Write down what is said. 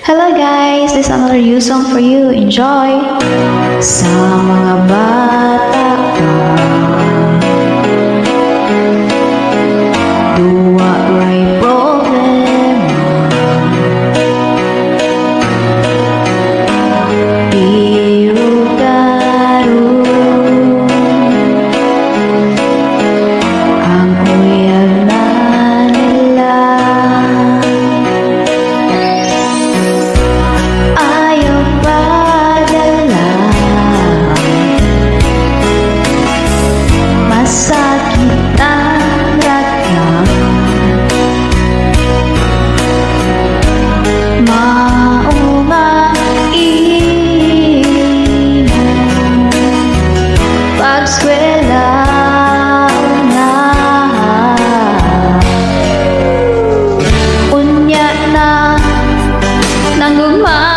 Hello guys, this is another new song for you. Enjoy! Sa mga bata pa, duwa ray problema, pero karon ang uyab na nila. Ayaw padala, masakit ang rakam, maumainom pagswela na unya na nanggugma